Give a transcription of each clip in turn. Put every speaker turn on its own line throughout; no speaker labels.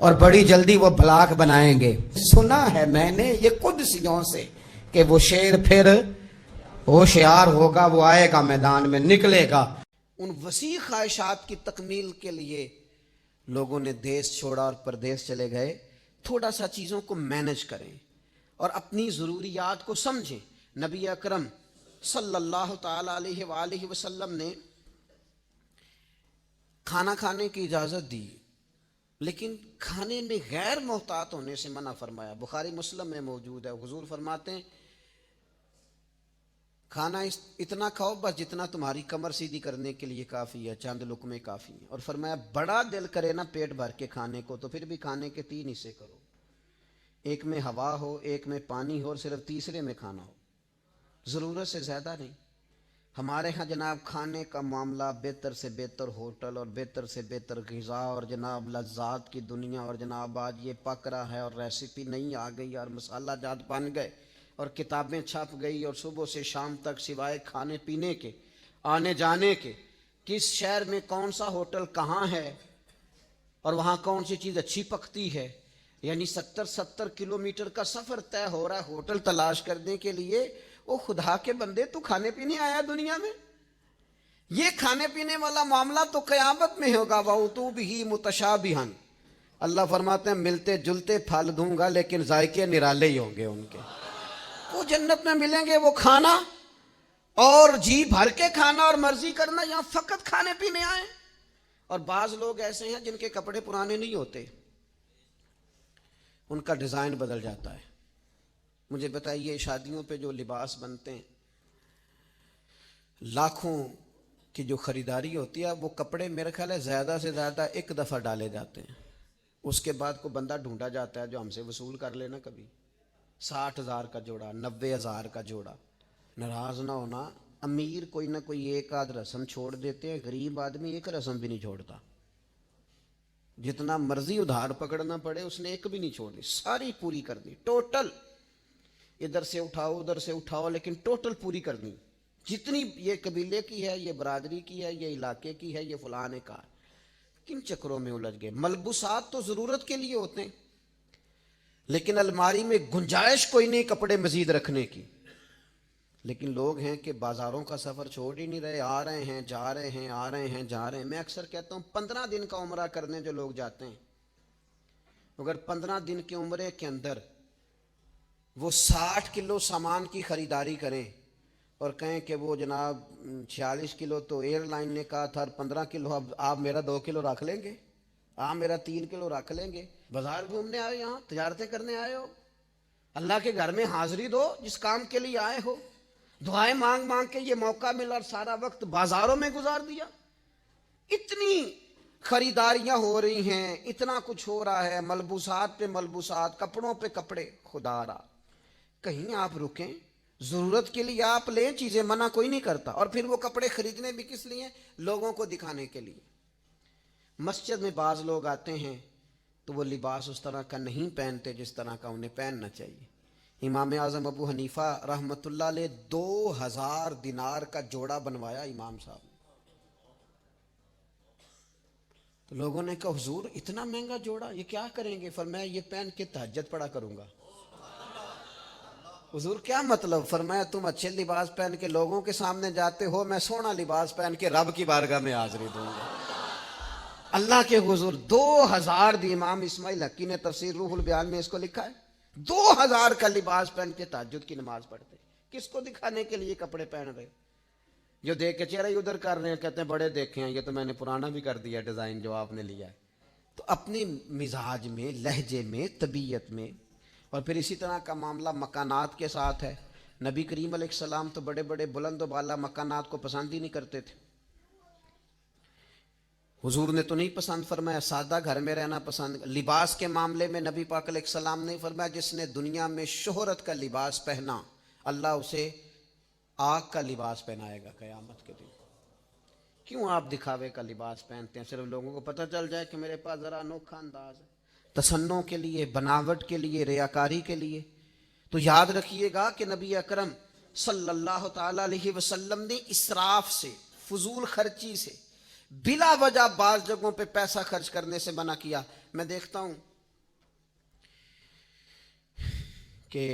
اور بڑی جلدی وہ بلاک بنائیں گے. سنا ہے میں نے یہ قدسیوں سے کہ وہ شیر پھر ہوشیار ہوگا, وہ آئے گا میدان میں, نکلے گا. ان وسیع خواہشات کی تکمیل کے لیے لوگوں نے دیس چھوڑا اور پردیس چلے گئے. تھوڑا سا چیزوں کو مینج کریں اور اپنی ضروریات کو سمجھیں. نبی اکرم صلی اللہ تعالی علیہ وآلہ وسلم نے کھانا کھانے کی اجازت دی, لیکن کھانے میں غیر محتاط ہونے سے منع فرمایا. بخاری مسلم میں موجود ہے. حضور فرماتے ہیں کھانا اتنا کھاؤ بس جتنا تمہاری کمر سیدھی کرنے کے لیے کافی ہے, چند لقمے کافی ہیں. اور فرمایا بڑا دل کرے نا پیٹ بھر کے کھانے کو تو پھر بھی کھانے کے 3 حصے کرو, ایک میں ہوا ہو, ایک میں پانی ہو, اور صرف تیسرے میں کھانا ہو, ضرورت سے زیادہ نہیں. ہمارے ہاں جناب کھانے کا معاملہ بہتر سے بہتر ہوٹل اور بہتر سے بہتر غذا اور جناب لذات کی دنیا, اور جناب آج یہ پک رہا ہے اور ریسیپی نہیں آ گئی اور مسالہ جات بن گئے اور کتابیں چھپ گئی, اور صبح سے شام تک سوائے کھانے پینے کے, آنے جانے کے, کس شہر میں کون سا ہوٹل کہاں ہے اور وہاں کون سی چیز اچھی پکتی ہے, یعنی 70 کلومیٹر کا سفر طے ہو رہا ہے ہوٹل تلاش کرنے کے لیے. او خدا کے بندے, تو کھانے پینے آیا دنیا میں؟ یہ کھانے پینے والا معاملہ تو قیامت میں ہوگا. وَأُتُوا بِهِ مُتَشَابِهًا, اللہ فرماتے ہیں ملتے جلتے پھل دوں گا لیکن ذائقے نرالے ہی ہوں گے ان کے. وہ جنت میں ملیں گے وہ کھانا اور جی بھر کے کھانا اور مرضی کرنا, یہاں فقط کھانے پینے آئے. اور بعض لوگ ایسے ہیں جن کے کپڑے پرانے نہیں ہوتے, ان کا ڈیزائن بدل جاتا ہے. مجھے بتائیے شادیوں پہ جو لباس بنتے ہیں, لاکھوں کی جو خریداری ہوتی ہے, وہ کپڑے میرے خیال ہے زیادہ سے زیادہ ایک دفعہ ڈالے جاتے ہیں, اس کے بعد کو بندہ ڈھونڈا جاتا ہے جو ہم سے وصول کر لینا. کبھی 60,000 کا جوڑا, 90,000 کا جوڑا. ناراض نہ ہونا, امیر کوئی نہ کوئی ایک آدھ رسم چھوڑ دیتے ہیں, غریب آدمی ایک رسم بھی نہیں چھوڑتا. جتنا مرضی ادھار پکڑنا پڑے اس نے ایک بھی نہیں چھوڑنی, ساری پوری کر دی ٹوٹل. ادھر سے اٹھاؤ ادھر سے اٹھاؤ لیکن ٹوٹل پوری کرنی. جتنی یہ قبیلے کی ہے, یہ برادری کی ہے, یہ علاقے کی ہے, یہ فلانے کا. کن چکروں میں الجھ گئے. ملبوسات تو ضرورت کے لیے ہوتے ہیں, لیکن الماری میں گنجائش کوئی نہیں کپڑے مزید رکھنے کی. لیکن لوگ ہیں کہ بازاروں کا سفر چھوڑ ہی نہیں رہے, آ رہے ہیں جا رہے ہیں, آ رہے ہیں جا رہے ہیں. میں اکثر کہتا ہوں 15 دن کا عمرہ کرنے جو لوگ جاتے ہیں, اگر 15 دن کے عمرے کے اندر وہ 60 کلو سامان کی خریداری کریں اور کہیں کہ وہ جناب 46 کلو تو ایئر لائن نے کہا تھا, اور 15 کلو اب آپ میرا 2 کلو رکھ لیں گے, آپ میرا 3 کلو رکھ لیں گے. بازار گھومنے آئے, یہاں تجارتیں کرنے آئے ہو, اللہ کے گھر میں حاضری دو جس کام کے لیے آئے ہو. دعائیں مانگ مانگ کے یہ موقع ملا اور سارا وقت بازاروں میں گزار دیا. اتنی خریداریاں ہو رہی ہیں, اتنا کچھ ہو رہا ہے, ملبوسات پہ ملبوسات, کپڑوں پہ کپڑے. خدا را کہیں آپ رکیں, ضرورت کے لیے آپ لیں چیزیں, منع کوئی نہیں کرتا. اور پھر وہ کپڑے خریدنے بھی کس لیے؟ لوگوں کو دکھانے کے لیے. مسجد میں بعض لوگ آتے ہیں تو وہ لباس اس طرح کا نہیں پہنتے جس طرح کا انہیں پہننا چاہیے. امام اعظم ابو حنیفہ رحمۃ اللہ علیہ 2000 دینار کا جوڑا بنوایا امام صاحب نے. تو لوگوں نے کہا حضور اتنا مہنگا جوڑا یہ کیا کریں گے؟ فرمایا یہ پہن کے تہجد پڑھا کروں گا. حضور کیا مطلب؟ فرمایا تم اچھے لباس پہن کے لوگوں کے سامنے جاتے ہو, میں سونا لباس پہن کے رب کی بارگاہ میں حاضری دوں گا اللہ کے حضور. 2000 دی. امام اسماعیل حقی نے تفسیر روح البیان میں اس کو لکھا ہے, 2000 کا لباس پہن کے تہجد کی نماز پڑھتے. کس کو دکھانے کے لیے کپڑے پہن رہے؟ جو دیکھ کے چہرہ ادھر کر رہے ہیں, کہتے ہیں بڑے دیکھے ہیں, یہ تو میں نے پرانا بھی کر دیا ڈیزائن جو آپ نے لیا ہے. تو اپنے مزاج میں, لہجے میں, طبیعت میں. اور پھر اسی طرح کا معاملہ مکانات کے ساتھ ہے. نبی کریم علیہ السلام تو بڑے بڑے بلند و بالا مکانات کو پسند ہی نہیں کرتے تھے. حضور نے تو نہیں پسند فرمایا, سادہ گھر میں رہنا پسند. لباس کے معاملے میں نبی پاک علیہ السلام نے فرمایا جس نے دنیا میں شہرت کا لباس پہنا اللہ اسے آگ کا لباس پہنائے گا قیامت کے دن. کیوں آپ دکھاوے کا لباس پہنتے ہیں؟ صرف لوگوں کو پتہ چل جائے کہ میرے پاس ذرا انوکھا انداز ہے, تسنوں کے لیے, بناوٹ کے لیے, ریاکاری کے لیے. تو یاد رکھیے گا کہ نبی اکرم صلی اللہ تعالی علیہ وسلم نے اسراف سے, فضول خرچی سے, بلا وجہ بعض جگہوں پہ پیسہ خرچ کرنے سے منع کیا. میں دیکھتا ہوں کہ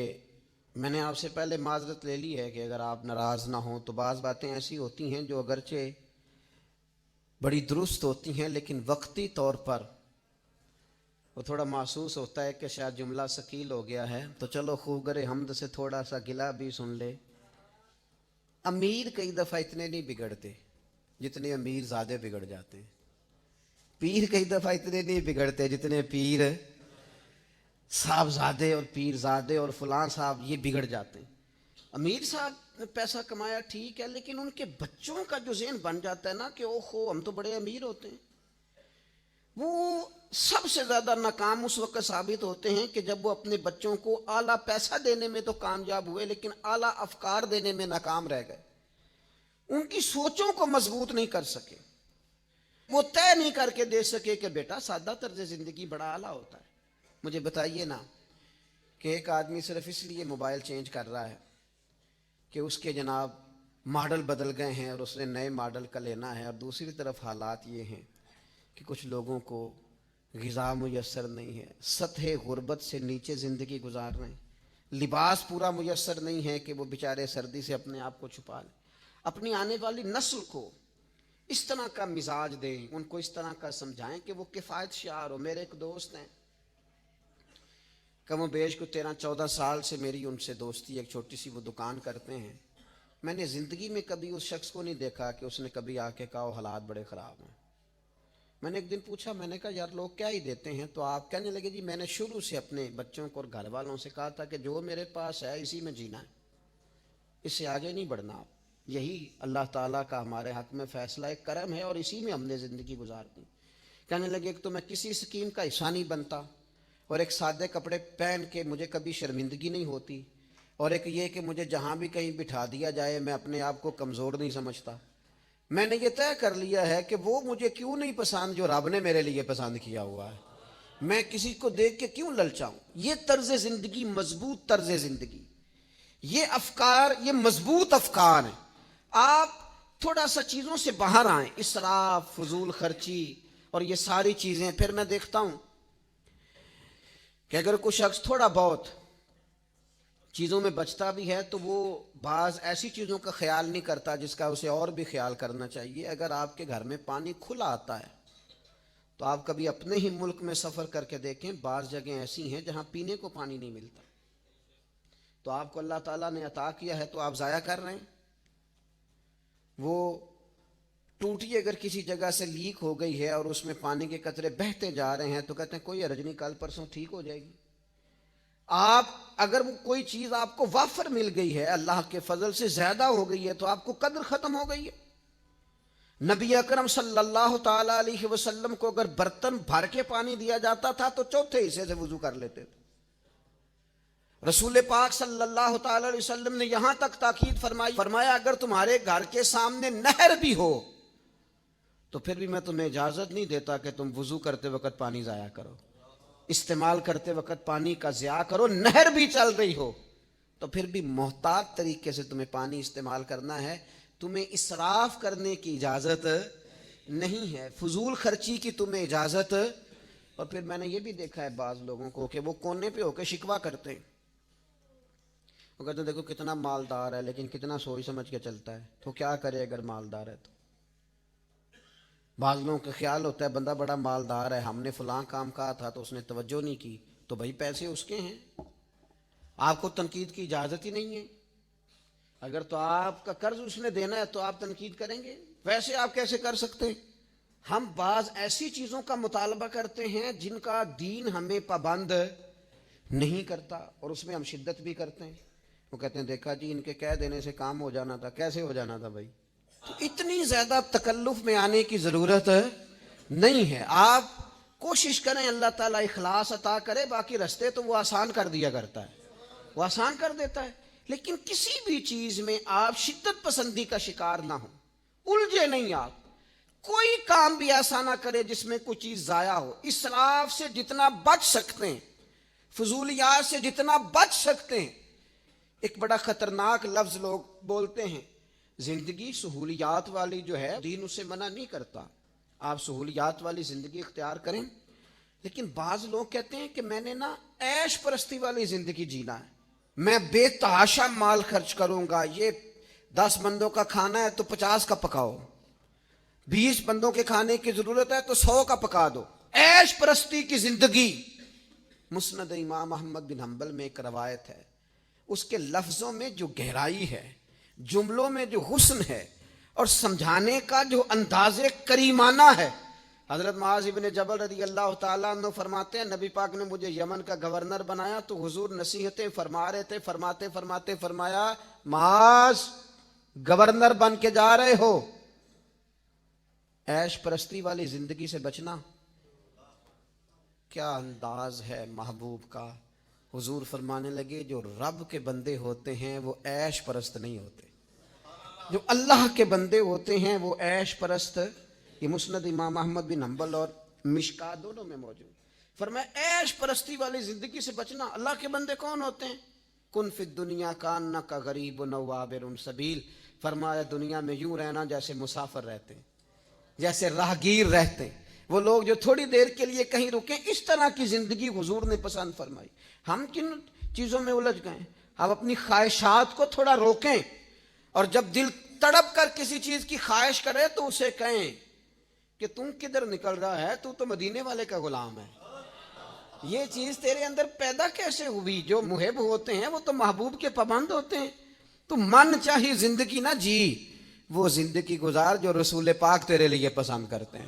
میں نے آپ سے پہلے معذرت لے لی ہے کہ اگر آپ ناراض نہ ہوں تو بعض باتیں ایسی ہوتی ہیں جو اگرچہ بڑی درست ہوتی ہیں لیکن وقتی طور پر وہ تھوڑا محسوس ہوتا ہے کہ شاید جملہ ثقیل ہو گیا ہے، تو چلو خوگر حمد سے تھوڑا سا گلہ بھی سن لے۔ امیر کئی دفعہ اتنے نہیں بگڑتے جتنے امیر زادے بگڑ جاتے ہیں، پیر کئی دفعہ اتنے نہیں بگڑتے جتنے پیر صاحب زادے اور پیر زادے اور فلاں صاحب یہ بگڑ جاتے ہیں۔ امیر صاحب نے پیسہ کمایا ٹھیک ہے، لیکن ان کے بچوں کا جو ذہن بن جاتا ہے نا کہ اوہو ہم تو بڑے امیر ہوتے ہیں، وہ سب سے زیادہ ناکام اس وقت ثابت ہوتے ہیں کہ جب وہ اپنے بچوں کو اعلیٰ پیسہ دینے میں تو کامیاب ہوئے لیکن اعلیٰ افکار دینے میں ناکام رہ گئے، ان کی سوچوں کو مضبوط نہیں کر سکے، وہ طے نہیں کر کے دے سکے کہ بیٹا سادہ طرز زندگی بڑا اعلیٰ ہوتا ہے۔ مجھے بتائیے نا کہ ایک آدمی صرف اس لیے موبائل چینج کر رہا ہے کہ اس کے جناب ماڈل بدل گئے ہیں اور اس نے نئے ماڈل کا لینا ہے، اور دوسری طرف حالات یہ ہیں کہ کچھ لوگوں کو غذا میسر نہیں ہے، سطح غربت سے نیچے زندگی گزار رہے ہیں، لباس پورا میسر نہیں ہے کہ وہ بیچارے سردی سے اپنے آپ کو چھپا لیں۔ اپنی آنے والی نسل کو اس طرح کا مزاج دیں، ان کو اس طرح کا سمجھائیں کہ وہ کفایت شعار ہو۔ میرے ایک دوست ہیں، کم و بیش کو 13-14 سال سے میری ان سے دوستی، ایک چھوٹی سی وہ دکان کرتے ہیں۔ میں نے زندگی میں کبھی اس شخص کو نہیں دیکھا کہ اس نے کبھی آ کے کہا حالات بڑے خراب ہیں۔ میں نے ایک دن پوچھا، میں نے کہا یار لوگ کیا ہی دیتے ہیں؟ تو آپ کہنے لگے جی میں نے شروع سے اپنے بچوں کو اور گھر والوں سے کہا تھا کہ جو میرے پاس ہے اسی میں جینا ہے، اس سے آگے نہیں بڑھنا۔ آپ یہی اللہ تعالیٰ کا ہمارے حق میں فیصلہ ایک کرم ہے اور اسی میں ہم نے زندگی گزارتی۔ کہنے لگے کہ تو میں کسی اسکیم کا حصہ نہیں بنتا، اور ایک سادے کپڑے پہن کے مجھے کبھی شرمندگی نہیں ہوتی، اور ایک یہ کہ مجھے جہاں بھی کہیں بٹھا دیا جائے میں اپنے آپ کو کمزور نہیں سمجھتا۔ میں نے یہ طے کر لیا ہے کہ وہ مجھے کیوں نہیں پسند جو رب نے میرے لیے پسند کیا ہوا ہے، میں کسی کو دیکھ کے کیوں للچاؤں۔ یہ طرز زندگی مضبوط طرز زندگی، یہ افکار یہ مضبوط افکار ہیں۔ آپ تھوڑا سا چیزوں سے باہر آئیں، اسراف، فضول خرچی اور یہ ساری چیزیں۔ پھر میں دیکھتا ہوں کہ اگر کوئی شخص تھوڑا بہت چیزوں میں بچتا بھی ہے تو وہ بعض ایسی چیزوں کا خیال نہیں کرتا جس کا اسے اور بھی خیال کرنا چاہیے۔ اگر آپ کے گھر میں پانی کھلا آتا ہے تو آپ کبھی اپنے ہی ملک میں سفر کر کے دیکھیں، بعض جگہیں ایسی ہیں جہاں پینے کو پانی نہیں ملتا، تو آپ کو اللہ تعالیٰ نے عطا کیا ہے تو آپ ضائع کر رہے ہیں۔ وہ ٹوٹی اگر کسی جگہ سے لیک ہو گئی ہے اور اس میں پانی کے قطرے بہتے جا رہے ہیں تو کہتے ہیں کوئی حرج نہیں، کل پرسوں ٹھیک ہو جائے گی۔ آپ اگر کوئی چیز آپ کو وافر مل گئی ہے، اللہ کے فضل سے زیادہ ہو گئی ہے، تو آپ کو قدر ختم ہو گئی ہے۔ نبی اکرم صلی اللہ تعالی علیہ وسلم کو اگر برتن بھر کے پانی دیا جاتا تھا تو چوتھے حصے سے وضو کر لیتے تھے۔ رسول پاک صلی اللہ تعالی علیہ وسلم نے یہاں تک تاکید فرمایا اگر تمہارے گھر کے سامنے نہر بھی ہو تو پھر بھی میں تمہیں اجازت نہیں دیتا کہ تم وضو کرتے وقت پانی ضائع کرو، استعمال کرتے وقت پانی کا ضیاع کرو۔ نہر بھی چل رہی ہو تو پھر بھی محتاط طریقے سے تمہیں پانی استعمال کرنا ہے، تمہیں اسراف کرنے کی اجازت نہیں ہے، فضول خرچی کی تمہیں اجازت۔ اور پھر میں نے یہ بھی دیکھا ہے بعض لوگوں کو کہ وہ کونے پہ ہو کے شکوہ کرتے ہیں، وہ کہتے ہیں دیکھو کتنا مالدار ہے لیکن کتنا سوچ سمجھ کے چلتا ہے، تو کیا کرے اگر مالدار ہے تو۔ بعض لوگوں کا خیال ہوتا ہے بندہ بڑا مالدار ہے، ہم نے فلاں کام کہا تھا تو اس نے توجہ نہیں کی، تو بھائی پیسے اس کے ہیں، آپ کو تنقید کی اجازت ہی نہیں ہے۔ اگر تو آپ کا قرض اس نے دینا ہے تو آپ تنقید کریں گے، ویسے آپ کیسے کر سکتے ہیں؟ ہم بعض ایسی چیزوں کا مطالبہ کرتے ہیں جن کا دین ہمیں پابند نہیں کرتا اور اس میں ہم شدت بھی کرتے ہیں۔ وہ کہتے ہیں دیکھا جی ان کے کہہ دینے سے کام ہو جانا تھا، کیسے ہو جانا تھا بھائی؟ تو اتنی زیادہ تکلف میں آنے کی ضرورت نہیں ہے۔ آپ کوشش کریں اللہ تعالیٰ اخلاص عطا کرے، باقی رستے تو وہ آسان کر دیا کرتا ہے، وہ آسان کر دیتا ہے۔ لیکن کسی بھی چیز میں آپ شدت پسندی کا شکار نہ ہوں، الجھے نہیں۔ آپ کوئی کام بھی ایسا نہ کرے جس میں کوئی چیز ضائع ہو۔ اسراف سے جتنا بچ سکتے ہیں، فضولیات سے جتنا بچ سکتے ہیں۔ ایک بڑا خطرناک لفظ لوگ بولتے ہیں، زندگی سہولیات والی جو ہے دین اسے منع نہیں کرتا، آپ سہولیات والی زندگی اختیار کریں، لیکن بعض لوگ کہتے ہیں کہ میں نے نا عیش پرستی والی زندگی جینا ہے، میں بے تحاشا مال خرچ کروں گا. یہ 10 بندوں کا کھانا ہے تو 50 کا پکاؤ, 20 بندوں کے کھانے کی ضرورت ہے تو 100 کا پکا دو. عیش پرستی کی زندگی. مسند امام احمد بن حنبل میں ایک روایت ہے, اس کے لفظوں میں جو گہرائی ہے, جملوں میں جو حسن ہے, اور سمجھانے کا جو انداز کریمانہ ہے. حضرت معاذ ابن جبل رضی اللہ تعالیٰ عنہ فرماتے ہیں, نبی پاک نے مجھے یمن کا گورنر بنایا تو حضور نصیحتیں فرما رہے تھے. فرماتے فرماتے فرمایا, معاذ گورنر بن کے جا رہے ہو, عیش پرستی والی زندگی سے بچنا. کیا انداز ہے محبوب کا. حضور فرمانے لگے, جو رب کے بندے ہوتے ہیں وہ عیش پرست نہیں ہوتے, جو اللہ کے بندے ہوتے ہیں وہ عیش پرست. یہ مسند امام احمد بن حنبل اور مشکات دونوں میں موجود. فرمایا عیش پرستی والی زندگی سے بچنا. اللہ کے بندے کون ہوتے ہیں؟ کن فی الدنیا کانک غریب و عابر سبیل. فرمایا دنیا میں یوں رہنا جیسے مسافر رہتے ہیں, جیسے راہگیر رہتے ہیں, وہ لوگ جو تھوڑی دیر کے لیے کہیں رکیں. اس طرح کی زندگی حضور نے پسند فرمائی. ہم کن چیزوں میں الجھ گئے؟ ہم اپنی خواہشات کو تھوڑا روکیں, اور جب دل تڑپ کر کسی چیز کی خواہش کرے تو اسے کہیں کہ تم کدھر نکل رہا ہے, تو مدینے والے کا غلام ہے. یہ چیز تیرے اندر پیدا کیسے ہوئی؟ جو محب ہوتے ہیں وہ تو محبوب کے پابند ہوتے ہیں. تو من چاہی زندگی نہ جی, وہ زندگی گزار جو رسول پاک تیرے لیے پسند کرتے ہیں.